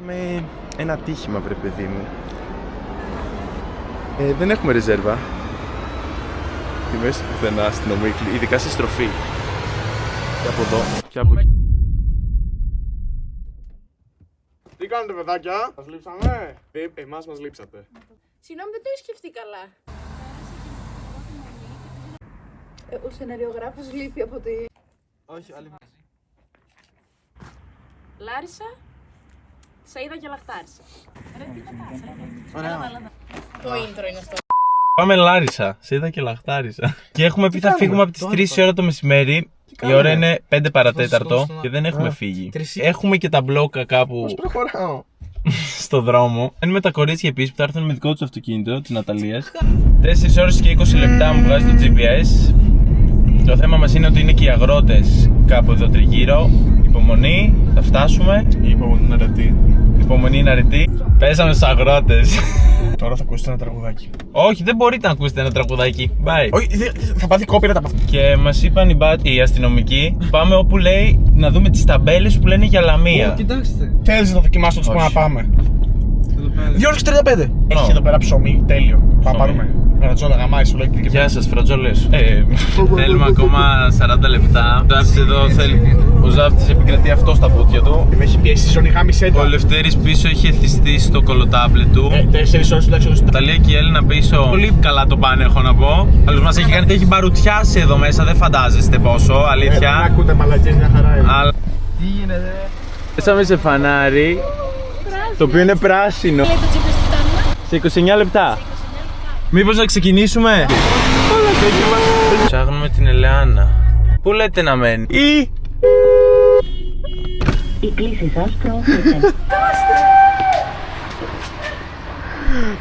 Με ένα ατύχημα, βρε παιδί μου. Δεν έχουμε ρεζέρβα. Είμαι στο πουθενά στην Ομίχλη, ειδικά σε στροφή. Και από εδώ και από εκεί. Τι κάνετε, παιδάκια, μας λείψαμε? Εμάς μας λείψατε. Συγγνώμη, δεν το έχει σκεφτεί καλά. Ο σεναριογράφος λείπει από τη... Όχι, άλλη. Λάρισα, Σαΐδα και Λαχτάρισα. Ωραία. Το intro είναι αυτό. Πάμε Λάρισα, Σαΐδα και Λαχτάρισα. Και έχουμε πει θα φύγουμε από τις 3 ώρα το μεσημέρι. Η ώρα είναι 5 παρατέταρτο και δεν έχουμε φύγει. Έχουμε και τα μπλόκα κάπου Πώς προχωράω? στο δρόμο. Είναι τα κορίτσια επίσης που θα έρθουν με δικό τους αυτοκίνητο, της Ναταλίας. 4 ώρες και 20 λεπτά μου βγάζει το GPS. Το θέμα μας είναι ότι είναι και οι αγρότες κάπου εδώ τριγύρω. Υπομονή, θα φτάσουμε. Η υπομονή είναι αρετή. Υπομονή είναι αρετή. Πέσαμε στους αγρότες. Τώρα θα ακούσετε ένα τραγουδάκι. Όχι, δεν μπορείτε να ακούσετε ένα τραγουδάκι. Bye. Όχι, θα πάθει copyright από αυτό. Και μας είπαν οι αστυνομικοί, πάμε όπου λέει να δούμε τις ταμπέλες που λένε για Λαμία. Κοιτάξτε. Θέλεις να το δοκιμάσω, τους πω να πάμε. 2,35. Έχει Ω. εδώ πέρα ψωμί, τέλειο. Πάμε Ψωμί. πάρουμε. Φρατζόλα, γαμάει, σου λέει. Γεια σας, φρατζόλες. Θέλουμε ακόμα 40 λεπτά. Ο Ζάφτης εδώ θέλει. Ο Ζάφτης επικρατεί αυτό στα πόδια του. Με έχει πιέσει η ζώνη, γάμισε Ο Λευτέρης πίσω είχε εθιστεί στο κολοτάμπλετ του. 4 ώρες τουλάχιστον. Η Ταλία και η Έλληνα πίσω. Πολύ καλά το πάνε, έχω να πω. Άλλος μας έχει κάνει, έχει μπαρουτιάσει εδώ μέσα, δεν φαντάζεστε πόσο, Δεν αλήθεια. ακούτε μαλακές, μια χαρά είναι. Αλλά... Τι γίνεται? Πέσαμε σε φανάρι, το οποίο είναι πράσινο. Λέει το GPS τι φτάνουμε. Σε 29 λεπτά. Μήπως να ξεκινήσουμε? Ψάχνουμε την Ελεάνα. Πού λέτε να μένει? Η κλήση σας προωθείται.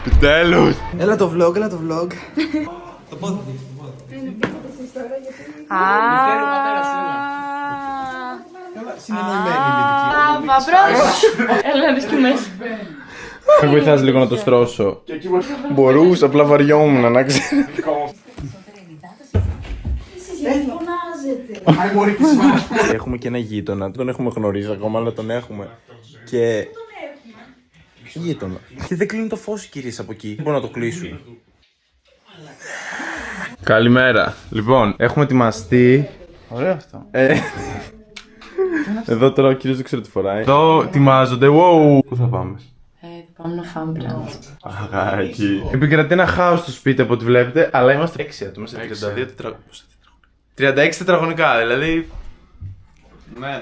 Επιτέλους! Έλα το vlog, έλα το vlog. Έλα να δεις και μέσα. Με βοηθάς λίγο να το στρώσω. Μπορούσα, απλά βαριόμουν να ξέρετε. Έχουμε και ένα γείτονα, τον έχουμε γνωρίσει ακόμα, αλλά τον έχουμε. Και... γείτονα. Και δεν κλείνει το φως οι κυρίες από εκεί. Δεν μπορούν να το κλείσουν. Καλημέρα. Λοιπόν, έχουμε ετοιμαστεί. Ωραίο αυτό. Εδώ τώρα ο κύριος δεν ξέρω τι φοράει. Εδώ ετοιμάζονται. Wow. Πού θα πάμε? Θα πάμε να φάμε μπραντς. Αγάκι. Επικρατεί ένα χάος στο σπίτι από ό,τι βλέπετε, αλλά είμαστε 6 άτομα σε 32 36 τετραγωνικά, δηλαδή. Ναι.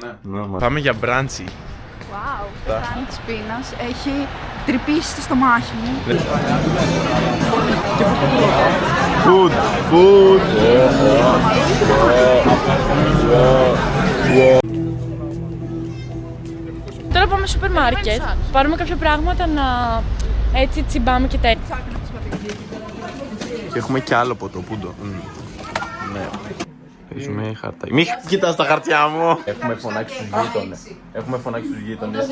Πάμε για μπράντσι. Wow, πεθάνει της πείνας, έχει τρυπήσει το στομάχι μου. Food. Τώρα πάμε στο σούπερ μάρκετ, πάρουμε κάποια πράγματα να έτσι τσιμπάμε και τέτοια. Και έχουμε κι άλλο ποτό, πούντο. Ναι. Παίζουμε χαρτάκι. Μη κοιτάς τα χαρτιά μου! Έχουμε φωνάξει τους γείτονες.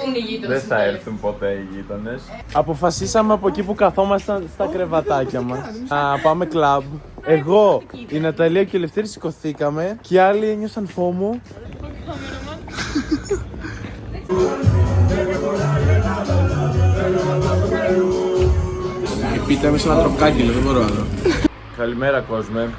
Δεν θα έρθουν ποτέ οι γείτονες. Αποφασίσαμε από εκεί που καθόμασταν στα κρεβατάκια μας να πάμε κλαμπ. Εγώ, η Ναταλία και ο Λευτέρης σηκωθήκαμε και οι άλλοι ένιωσαν φόμο. Η πίτα είμαι σε ένα τροκάκι, δεν μπορώ άλλο. Καλημέρα κόσμε.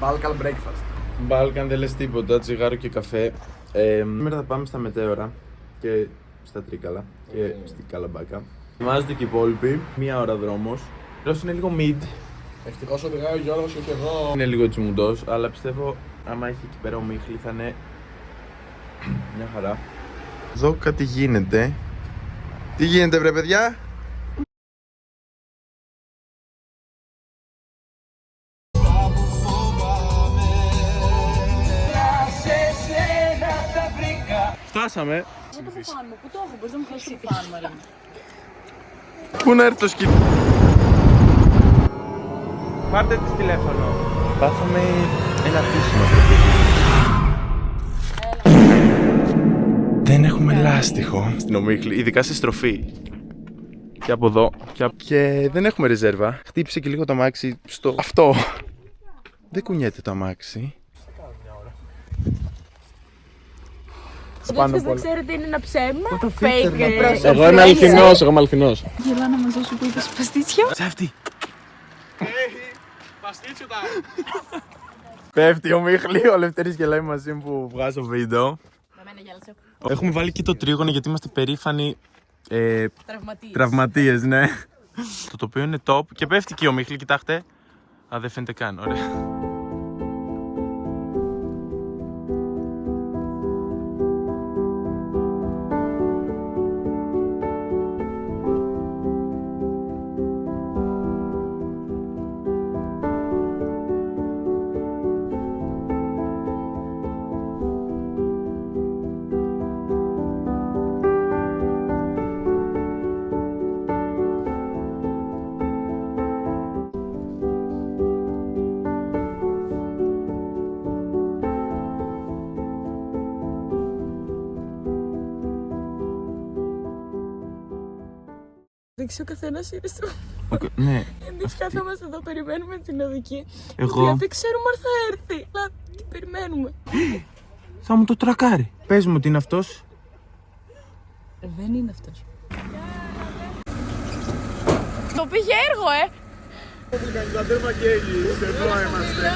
Balkan breakfast. Μπάλκαν δεν λες τίποτα, τσιγάρο και καφέ. Σήμερα θα πάμε στα Μετέωρα και στα Τρίκαλα και στην Καλαμπάκα. Ετοιμάζονται και οι υπόλοιποι, 1 ώρα δρόμος. Ρος είναι λίγο mid, Ευτυχώς οδηγάει ο Γιώργος και εγώ. είναι λίγο τσιμουντός, αλλά πιστεύω άμα έχει εκεί πέρα ο Μίχλη θα είναι μια χαρά. Εδώ κάτι γίνεται. Τι γίνεται βρε παιδιά? Φτάσαμε. Δεν το κουφάν μου, πού το έχω, μπορείς να μου χωρίς το κουφάν μου, Μαρίνα. Πού να έρθει το σκηνή? Πάρτε της τηλέφωνο. Πάθαμε ένα ατύχημα βρε παιδιά. Δεν έχουμε λάστιχο στην Ομίχλη, ειδικά σε στροφή. Και από εδώ. Και δεν έχουμε ρεζέρβα. Χτύπησε και λίγο το αμάξι στο αυτό. Δεν κουνιέται το αμάξι. Σπάνω Δεν πολλά. ξέρετε, είναι ένα ψέμα. Fake. Εγώ είμαι αληθινός. Γελάνε μαζί σου που είπες παστίτσιο. Ψεύτη. Παστίτσιο τα. Πέφτει ο Μίχλη, ο Λευτέρης γελάει μαζί μου που βγάζω βίντεο. Έχουμε βάλει και το τρίγωνο γιατί είμαστε περήφανοι τραυματίες, ναι. Το τοπίο είναι top και πέφτει και ο Μίχλη, κοιτάξτε. Α, δεν φαίνεται καν, ωραία. Ο καθένας είναι στο. Ναι, Εμείς κάθομαστε εδώ, περιμένουμε την οδική. εγώ Δεν ξέρουμε αν θα έρθει. Αλλά τι περιμένουμε. θα μου το τρακάρει. Πες μου ότι είναι αυτός. Δεν είναι αυτός. Το πήγε έργο, Τα τέρμα και έγγυς, εδώ είμαστε.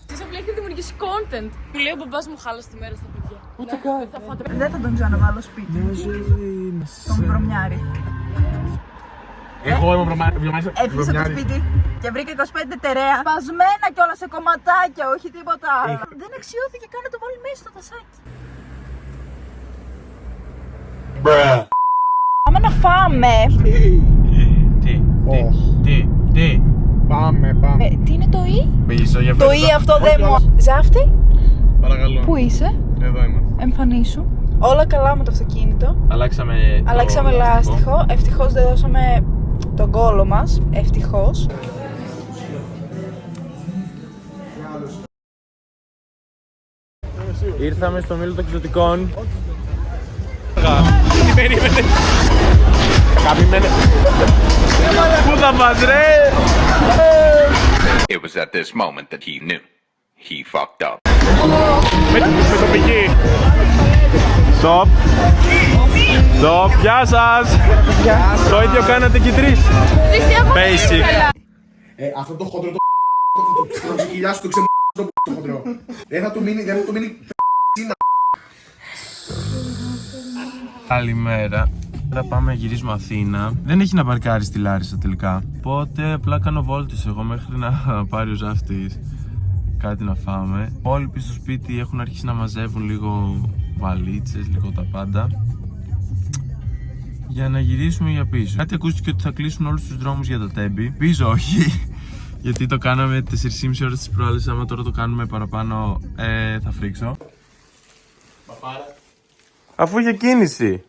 Εσείς απλά έχετε δημιουργήσει content. Μου λέει ο μπαμπάς μου χάλασε τη μέρα στα παιδιά. Ούτε καν. Δεν θα τον ξαναβάλω σπίτι. Τον βρωμιάρη. Εγώ είμαι βρωμιάρης. Έφυγε από το σπίτι και βρήκα 25 τερέα. Πασμένα κιόλα σε κομματάκια, όχι τίποτα άλλο. Δεν αξιώθηκε καν να το βάλει μέσα στο τασάκι. Πάμε να φάμε. Τι. Πάμε. Τι είναι το «ή»? Πίσω για Το «ή» αυτό δεν μου. Ζάφτη, Παρακαλώ. πού είσαι? Εδώ είμαι. Εμφανίσου. Όλα καλά με το αυτοκίνητο. Αλλάξαμε λάστιχο. Ευτυχώς δεν δώσαμε τον κόλο μας. Ευτυχώς. Ήρθαμε στο μήλο των εξωτικών. Πού θα πας ρε! It was at this moment that he knew. He fucked up. Με το πηγή. Στοπ. Γεια σας! Το ίδιο κάνατε και οι τρεις. Basic. Αυτό το χοντρό το κοιλιά σου το το χοντρό. Δεν θα του μείνει Καλημέρα. Τώρα πάμε να γυρίσουμε Αθήνα. Δεν έχει να παρκάρει στη Λάρισα τελικά. Οπότε απλά κάνω βόλτες εγώ μέχρι να πάρει ο Ζάφτης κάτι να φάμε. Οι υπόλοιποι στο σπίτι έχουν αρχίσει να μαζεύουν λίγο βαλίτσες, λίγο τα πάντα. Για να γυρίσουμε για πίσω. Κάτι ακούστηκε ότι θα κλείσουν όλους τους δρόμους για το Τέμπη. Πίσω όχι. Γιατί το κάναμε 4,5 ώρες τις προάλλες. Άμα τώρα το κάνουμε παραπάνω θα φρίξω. Αφού είχε κίνηση.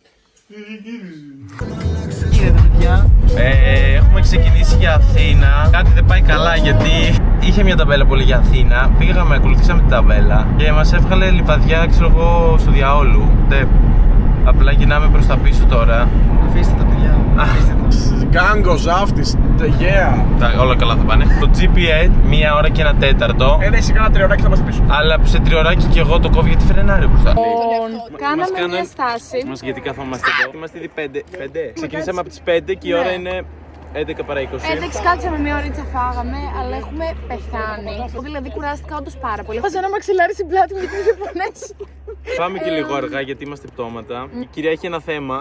Έχουμε ξεκινήσει για Αθήνα. Κάτι δεν πάει καλά γιατί είχε μια ταμπέλα πολύ για Αθήνα. Πήγαμε, ακολουθήσαμε την ταμπέλα και μας έβγαλε λιβαδιά, ξέρω εγώ, στο διαόλου. Απλά γυρνάμε προς τα πίσω τώρα. Αφήστε τα παιδιά. Γκάγκο, Ζάφτης, τεγέα. Όλα καλά θα πάνε. Το GPS 1 ώρα και 1 τέταρτο. Εσύ κάνα 3 ώρακι θα μας πίσω. Αλλά σε 3 ώρακι και εγώ το κόβω γιατί φρενάρει μπροστά. Κάναμε μια στάση. Μας γιατί καθόμαστε εδώ. Είμαστε ήδη 5. Ξεκινήσαμε από τις 5 και η ώρα είναι 11 παρά 20. Εντάξει, κάτσαμε μια ωρίτσα, φάγαμε, αλλά έχουμε πεθάνει. Δηλαδή κουράστηκα όντως πάρα πολύ. Βάζα ένα μαξιλάρι στην πλάτη μου γιατί με είχε πονέσει. Πάμε και λίγο αργά γιατί είμαστε πτώματα. Η κυρία έχει ένα θέμα.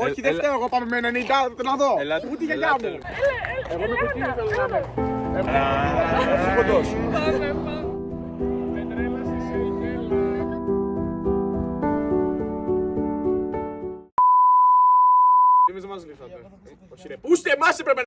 Όχι, δεν φταίω, εγώ πάμε με 90, να δω. Ούτε η γιαγιά μου. Εγώ με κοκκίνη θέλω να είμαι. Εσύ κοντός. Εμείς δεν μας λύσατε. Όχι ρε, πούστε εμάς έπρεπε